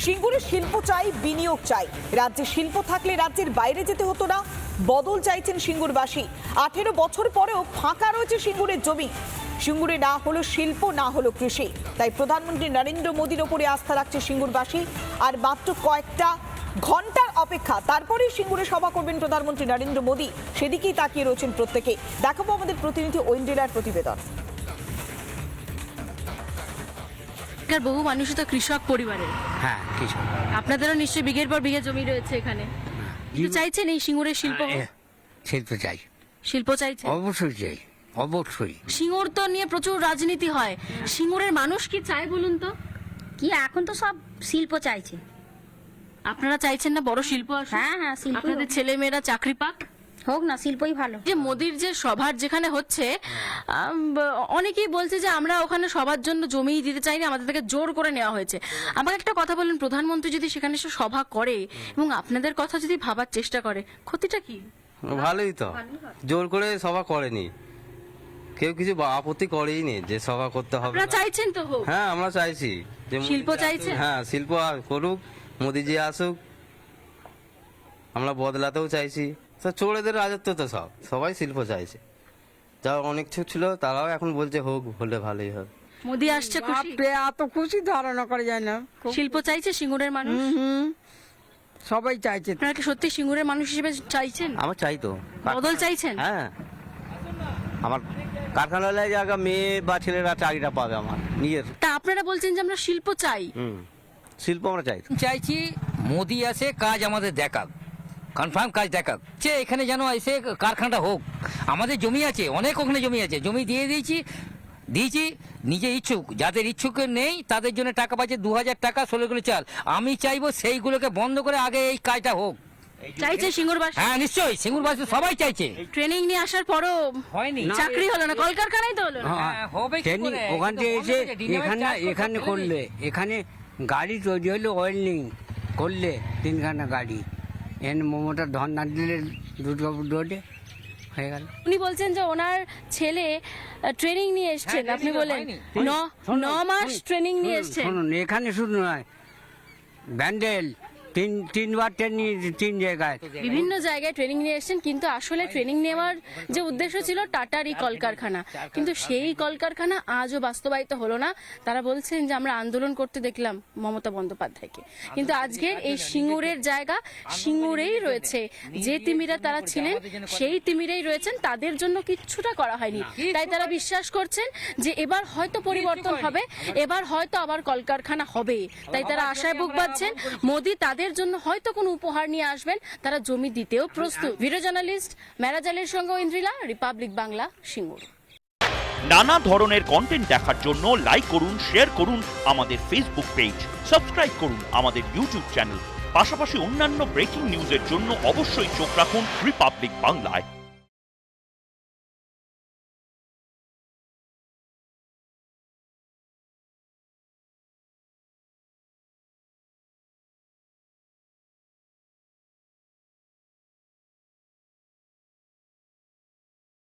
সিঙ্গুরে শিল্প চাই, বিনিয়োগ চাই। রাজ্যে শিল্প থাকলে রাজ্যের বাইরে যেতে হতো না। বদল চাইছেন সিঙ্গুরবাসী। 18 বছর পরেও ফাঁকা রয়েছে সিঙ্গুরের জমি। সিঙ্গুরে না হলো শিল্প, না হলো কৃষি। তাই প্রধানমন্ত্রী নরেন্দ্র মোদীর ওপরে আস্থা রাখছে সিঙ্গুরবাসী। আর মাত্র কয়েকটা ঘন্টার অপেক্ষা, তারপরেই সিঙ্গুরে সভা করবেন প্রধানমন্ত্রী নরেন্দ্র মোদী। সেদিকেই তাকিয়ে রয়েছেন প্রত্যেকে। দেখাবো আমাদের প্রতিনিধি ঐন্দ্রিলার প্রতিবেদন। বহু মানুষ তো কৃষক পরিবারের। হ্যাঁ, কৃষক। আপনাদেরও নিশ্চয়ই বিঘের পর বিঘে জমি রয়েছে এখানে। কিন্তু চাইছেন এই সিঙ্গুরের শিল্প? শিল্প চাই, শিল্প চাইছে, অবশ্যই চাই, অবশ্যই। সিঙ্গুর তো নিয়ে প্রচুর রাজনীতি হয়। সিঙ্গুরের মানুষ কি চায় বলুন তো? কি এখন তো সব শিল্প চাইছে। আপনারা চাইছেন না বড় শিল্প আসুক? হ্যাঁ হ্যাঁ, শিল্প আপনাদের ছেলে মেয়েরা চাকরি পাক। হোক না, শিল্পই ভালো। যে মোদির যে সভার যেখানে হচ্ছে, অনেকেই বলছে যে আমরা ওখানে সবার জন্য জমি দিতে চাইনি, আমাদের থেকে জোর করে নেওয়া হয়েছে। আমাকে একটা কথা বলেন, প্রধানমন্ত্রী যদি সেখানে এসে সভা করে এবং আপনাদের কথা যদি ভাবার চেষ্টা করে, ক্ষতিটা কি? ভালোই তো, জোর করে সভা করেনি, কেউ কিছু আপত্তি করেই নি যে সভা করতে হবে। আপনারা চাইছেন তো হোক? হ্যাঁ, আমরা চাইছি যে শিল্প চাইছে। হ্যাঁ, শিল্প করুক, মোদিজি আসুক, আমরা বদলাতেও চাইছি। তো চোরেদের রাজত্ব তো সবাই শিল্প চাইছে। যা অনেক ছিল তারাও এখন বলছে হোক, হলে ভালোই হবে। মোদি আসছে, খুশি? এত খুশি ধারণা করা যায় না। শিল্প চাইছে সিঙ্গুরের মানুষ? সবাই চাইছে। আপনারা কি সত্যি সিঙ্গুরের মানুষ হিসেবে চাইছেন? আমার চাই তো, বদল চাইছেন? হ্যাঁ, আমার কারখানায় জায়গা মেয়ে বা ছেলেরা চাকরিটা পাবে আমার নিজের। তা আপনারা বলছেন যে আমরা শিল্প চাই। শিল্প আমরা চাই। চাইছি মোদি আসে, কাজ আমাদের দেখাক, কনফার্ম কাজ দেখাক। যে এখানে যেন এসে কারখানাটা হোক। আমাদের জমি আছে, অনেক ওখানে জমি আছে, জমি দিয়ে দিয়েছি নিজে ইচ্ছুক, যাদের ইচ্ছুক নেই তাদের জন্য টাকা পাচ্ছে 2000 টাকা 16 কিলো চাল। আমি চাইবো সেইগুলোকে বন্ধ করে আগে এই কাজটা হোক। চাইছে সিঙ্গুরবাসী? হ্যাঁ, নিশ্চয়ই সিঙ্গুরবাসী সবাই চাইছে। ট্রেনিং নিয়ে আসার পরও হয়নি, চাকরি হলো না, কলকারখানায় তো হলো না। হবে কি করে? ওখান থেকে এসে এখানে করলে, এখানে গাড়ি তৈরি হলে ওয়েল্ডিং করলে 3খানা গাড়ি মমতার ধর্না দিলে দুর্গাপুর রোডে হয়ে গেল। উনি বলছেন যে ওনার ছেলে ট্রেনিং নিয়ে এসছেন। আপনি বলেন 9 মাস ট্রেনিং নিয়ে এসছেন। শুনুন, এখানে শুধু নয়, ব্যান্ডেল তিনবার ট্রেনিং, 3 জায়গায় বিভিন্ন জায়গায় ট্রেনিং নিয়ে এসছেন, কিন্তু আসলে ট্রেনিং নেওয়ার যে উদ্দেশ্য ছিল টাটার এই কলকারখানা, কিন্তু সেই কলকারখানা আজও বাস্তবায়িত হলো না। তারা বলছেন যে আমরা আন্দোলন করতে দেখলাম মমতা বন্দ্যোপাধ্যায়কে, কিন্তু আজকে এই সিঙ্গুরের জায়গা সিঙ্গুরেই রয়েছে। যে তিমিরা তারা ছিলেন সেই তিমিরেই রয়েছেন, তাদের জন্য কিচ্ছুটা করা হয়নি। তাই তারা বিশ্বাস করছেন যে এবার হয়তো পরিবর্তন হবে, এবার হয়তো আবার কলকারখানা হবে। তাই তারা আশায় বুক বাঁধছেন, মোদি তাদের জন্য হয়তো কোনো উপহার নিয়ে আসবেন, তারা জমি দিতেও প্রস্তুত। ভিডিও জার্নালিস্ট মেরাজালের সঙ্গে ঐন্দ্রিলা, রিপাবলিক বাংলা, সিঙ্গুর। নানা ধরনের কন্টেন্ট দেখার জন্য লাইক করুন, শেয়ার করুন আমাদের ফেসবুক পেজ, সাবস্ক্রাইব করুন আমাদের ইউটিউব চ্যানেল। পাশাপাশি অন্যান্য ব্রেকিং নিউজের জন্য অবশ্যই চোখ রাখুন রিপাবলিক বাংলায়।